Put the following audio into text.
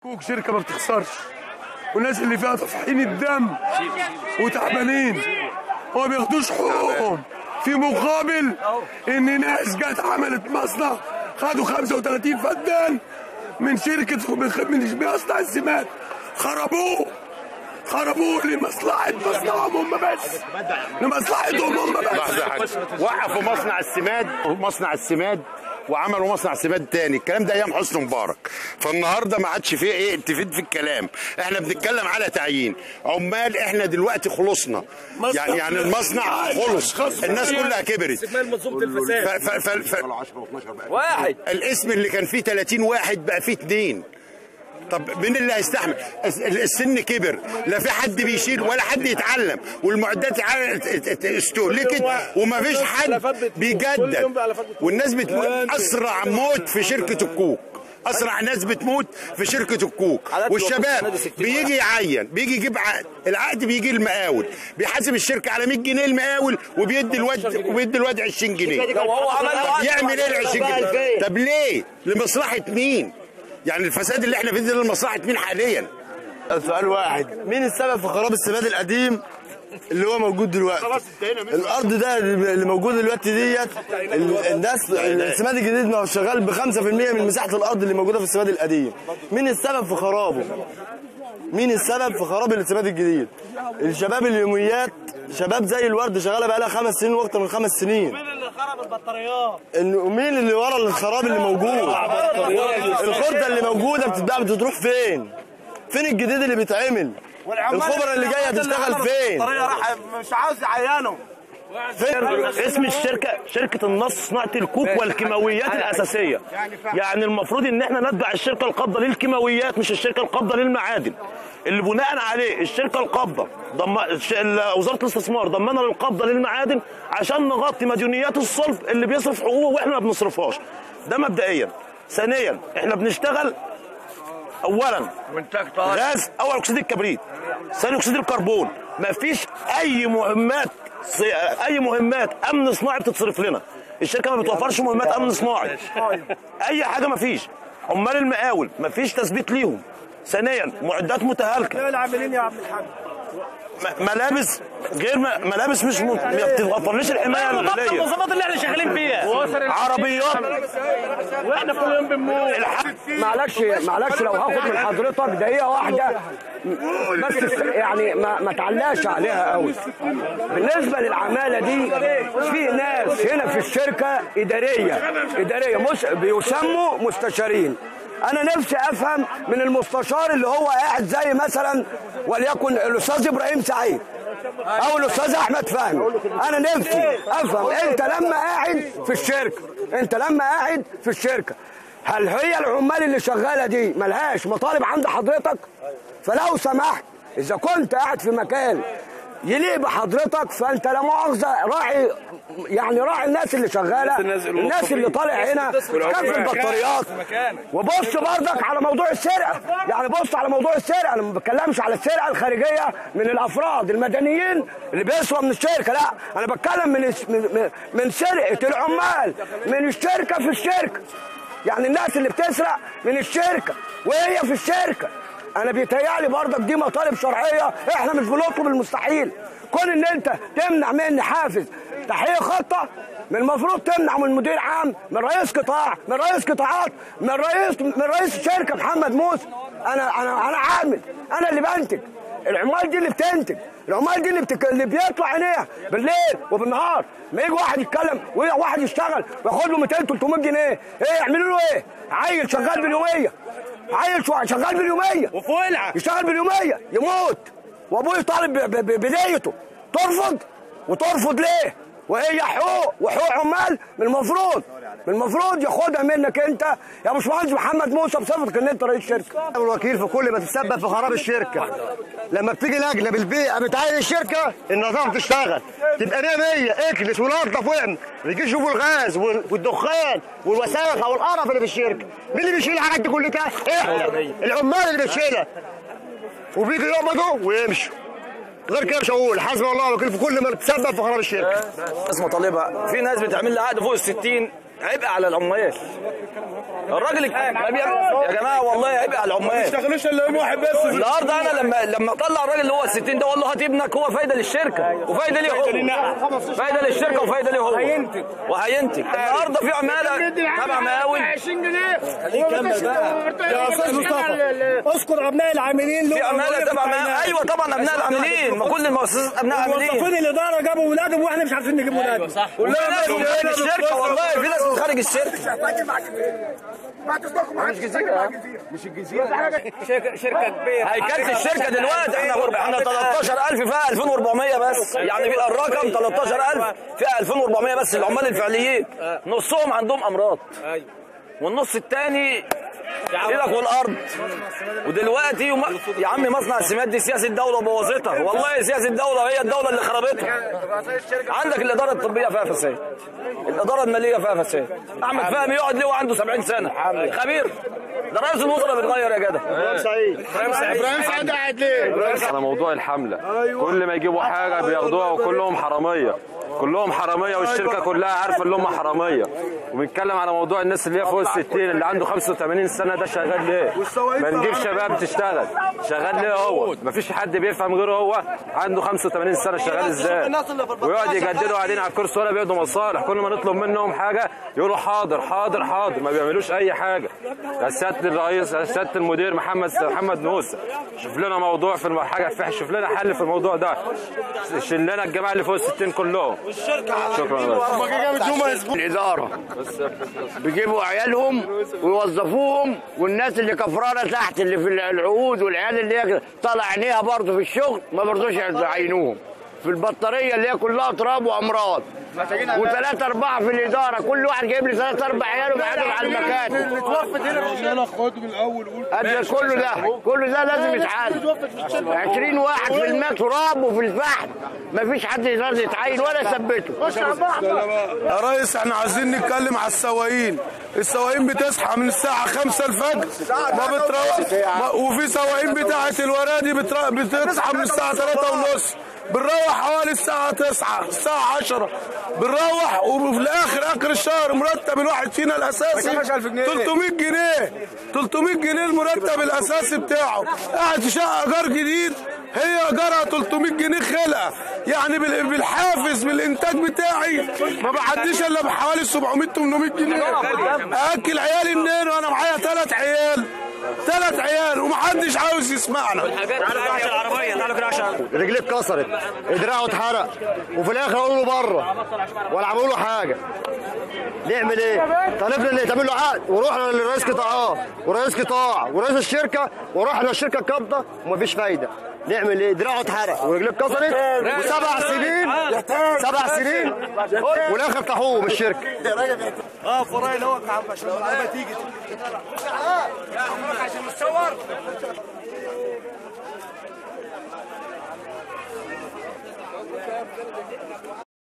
كوك شركة ما بتخسرش، والناس اللي فيها طافحين الدم وتعبانين وما بياخدوش حقوقهم، في مقابل ان ناس جت عملت مصنع خدوا 35 فدان من شركة من مصنع السماد، خربوه لمصلحة مصنعهم هم بس، لمصلحتهم هم بس. وقفوا مصنع السماد وعملوا مصنع سماد تاني. الكلام ده ايام حسني مبارك، فالنهارده ما عادش فيه ايه تفيد في الكلام. احنا بنتكلم على تعيين عمال. احنا دلوقتي خلصنا، يعني المصنع خلص، الناس كلها كبرت. استكمال منظومه الفساد. واحد الاسم اللي كان فيه 30 واحد بقى فيه 2. طب مين اللي هيستحمل؟ السن كبر، لا في حد بيشيل ولا حد يتعلم، والمعدات استهلكت وما فيش حد بيجدد، والناس بتموت. اسرع موت في شركه الكوك، اسرع ناس بتموت في شركه الكوك. والشباب بيجي يعين، بيجي يجيب عقد، العقد بيجي المقاول بيحاسب الشركه على 100 جنيه المقاول، وبيدي الواد 20 جنيه. يعمل ايه ال 20 جنيه؟ طب ليه؟ لمصلحه مين؟ يعني الفساد اللي احنا فيه ده لمصلحه مين حاليا؟ سؤال واحد، مين السبب في خراب السماد القديم اللي هو موجود دلوقتي؟ الارض ده اللي موجود دلوقتي ديت، الناس السماد الجديد ما هو شغال ب 5% من مساحه الارض اللي موجوده في السماد القديم. مين السبب في خرابه؟ مين السبب في خراب السماد الجديد؟ الشباب اليوميات، شباب زي الورد شغاله بقى لها 5 سنين واكتر من 5 سنين. مين اللي خرب البطاريات؟ ومين اللي ورا الخراب اللي موجود؟ الخرده اللي موجوده بتتباع بتروح فين؟ فين الجديد اللي بيتعمل؟ الخبره اللي جايه تشتغل فين؟ مش عاوز يعينوا. اسم الشركه شركه النصر صناعه الكوك والكيماويات الاساسيه. يعني المفروض ان احنا نتبع الشركه القابضه للكيماويات، مش الشركه القابضه للمعادن، اللي بناء عليه الشركه القابضه وزاره الاستثمار ضمنا للقابضه للمعادن عشان نغطي مديونيات الصلب اللي بيصرف حقوقه واحنا ما بنصرفهاش. ده مبدئيا. ثانيا احنا بنشتغل اولا غاز، اول اكسيد الكبريت، ثاني اكسيد الكربون. ما فيش اي مهمات امن صناعي بتتصرف لنا. الشركه ما بتوفرش مهمات امن صناعي، اي حاجه ما فيش. عمال المقاول ما فيش تثبيت ليهم. ثانيا معدات متهالكه. العاملين يا عم الحاج ملابس غير ملابس مش ما بتوفرليش الحمايه الغذائيه. المنظمات اللي احنا شغالين فيها عربيات واحنا كل يوم بنموت. معلش لو هاخد من حضرتك دقيقه واحده بس، يعني ما تعلاش عليها قوي. بالنسبه للعماله دي، في ناس هنا في الشركه اداريه مش بيسموا مستشارين. انا نفسي افهم من المستشار اللي هو قاعد زي مثلا وليكن الاستاذ ابراهيم سعيد او الاستاذ احمد فهمي، انا نفسي افهم انت لما قاعد في الشركه هل هي العمال اللي شغاله دي ملهاش مطالب عند حضرتك؟ فلو سمحت اذا كنت قاعد في مكان يليق بحضرتك فانت لا مؤاخذه راعي الناس اللي شغاله، الناس اللي طالع هنا كف البطاريات. وبص برضك على موضوع السرقه، يعني بص على موضوع السرقه. انا ما بتكلمش على السرقه الخارجيه من الافراد المدنيين اللي بيسرقوا من الشركه، لا انا بتكلم من سرقه العمال من الشركه في الشركه. يعني الناس اللي بتسرق من الشركه وهي في الشركه. انا بيتهيألي برضك دي مطالب شرعيه، احنا مش بنطلب المستحيل. كون ان انت تمنع مني حافز تحقيق خطه، من المفروض تمنع من مدير عام، من رئيس قطاع، من رئيس قطاعات، من رئيس الشركه محمد موسى. انا عامل، انا اللي بنتج. العمال دي اللي بتنتج، العمال دي اللي بيطلع عينيها بالليل وبالنهار. ما يجي واحد يتكلم وواحد يشتغل وياخد له 200 300 جنيه، ايه يعملوا له ايه؟ عيل شغال باليوميه، شغال باليوميه وفولعه يشتغل باليوميه يموت، وابوه يطالب بدايته. ترفض ليه؟ وهي وحقوق عمال من المفروض ياخدها منك انت يا باشمهندس محمد موسى بصفتك ان انت رئيس شركه. الوكيل في كل ما تتسبب في خراب الشركه. لما بتيجي لجنه بالبيئه بتعين الشركه، النظام تشتغل تبقى 100 اكلس ونظف واعمل. ما يجيش يشوفوا الغاز والدخان والوساخه والقرف اللي في الشركه. مين اللي بيشيل الحاجات دي كلها؟ احنا العمال اللي بتشيلها. وبيجي يقبضوا ويمشوا. غير كده مش هقول. حسبي الله الوكيل في كل ما تسبب في خراب الشركه. ناس مطالبه، في ناس بتعمل لها عقد فوق ال 60 عبء على العمال. الراجل ما بيعمل يا جماعه والله عبء على العمال. ما يشتغلوش الا يوم واحد بس. النهارده انا لما اطلع الراجل اللي هو 60 ده اقول له هات ابنك، هو فايده للشركه وفايده ليه هو، فايده للشركه وفايده ليه هو، وهينتج. النهارده في عماله تبع مقاول 20 جنيه. كمل بقى يا استاذ مصطفى. اذكر ابناء العاملين في عماله تبع مقاول. ايوه طبعا ابناء العاملين، ما كل المؤسسات ابناء عاملين. موظفين الاداره جابوا ولادهم واحنا مش عارفين نجيب ولادهم. صح. وفي ناس من خارج الشركه، والله في ناس من خارج الشركه. مش الجزيره شركه كبيره. هيكلة الشركه دلوقتي احنا 13,000 فيها 2400 بس، يعني بيبقى الرقم 13,000 فيها 2400 بس العمال الفعليين، نصهم عندهم امراض والنص الثاني ايدك والارض. ودلوقتي يا عم مصنع السمات دي سياسه الدوله بوظتها، والله سياسه الدوله هي الدوله اللي خربتها. عندك الاداره الطبيه فيها فساد، الاداره الماليه فيها فساد. احمد فهمي يقعد ليه وعنده 70 سنه خبير؟ ده رئيس الوزراء بيتغير يا جدع. ابراهيم سعيد قاعد ليه؟ على موضوع الحمله، كل ما يجيبوا حاجه بياخدوها وكلهم حراميه، كلهم حراميه والشركه كلها عارفه ان هم حراميه. وبنتكلم على موضوع الناس اللي هي فوق ال60 اللي عنده 85 سنه ده شغال ليه؟ ما نجيب شباب تشتغل، شغال ليه هو؟ ما فيش حد بيفهم غيره هو عنده 85 سنه شغال ازاي؟ ويقعد يجددوا قاعدين على الكرسي ولا بياخدوا مصالح، كل ما نطلب منهم حاجه يقولوا حاضر حاضر حاضر، ما بيعملوش اي حاجه. يا سياده الرئيس، يا سياده المدير محمد موسى، شوف لنا موضوع في حاجه، شوف لنا حل في الموضوع ده، شيل لنا الجماعه اللي فوق ال60 كلهم. شكرا. الإدارة بيجيبوا عيالهم ويوظفوهم، والناس اللي كفرانة تحت اللي في العقود والعيال اللي هي طالع عينيها برضه في الشغل ما برضوش يعينوهم في البطارية اللي هي كلها تراب وأمراض، وثلاثة أربعة في الإدارة، كل واحد جايب لي 3 4 عيال وقاعدين على المكاتب. اللي توفت هنا خد من الاول قول كل ده لازم يتعالج. 20 واحد في الماء تراب وفي الفحم، مفيش حد راضي يتعين ولا يثبته. يا ريس احنا عايزين نتكلم على السواقين. السواقين بتصحى من الساعة 5 الفجر ما بتروح، وفي سواقين بتاعة الورادي بتصحى من الساعة 3 ونص، بنروح حوالي الساعة 9 الساعة 10 بنروح، وفي الآخر آخر الشهر مرتب الواحد فينا الأساسي 300 جنيه 300 جنيه المرتب الأساسي بتاعه. قاعد في شقة إيجار جديد هي إيجارها 300 جنيه خلقة، يعني بالحافز بالإنتاج بتاعي ما بعديش إلا بحوالي 700 800 جنيه. أكل عيالي منين وأنا معايا 3 عيال ومحدش عاوز يسمعنا. رجليه اتكسرت، دراعه اتحرق، وفي الاخر قالوا له بره ولا عملوا له حاجه. نعمل ايه؟ طالبنا اللي يتعمل له عقد، ورحنا لرئيس قطاعات ورئيس قطاع ورئيس الشركه، ورحنا الشركه القابضه ومفيش فايده. نعمل ايه؟ دراعه اتحرق ورجليه اتكسرت و7 سنين والاخر طاحوه من الشركه. فراي لوك عشان اللعيبه تيجي عشان نتصور.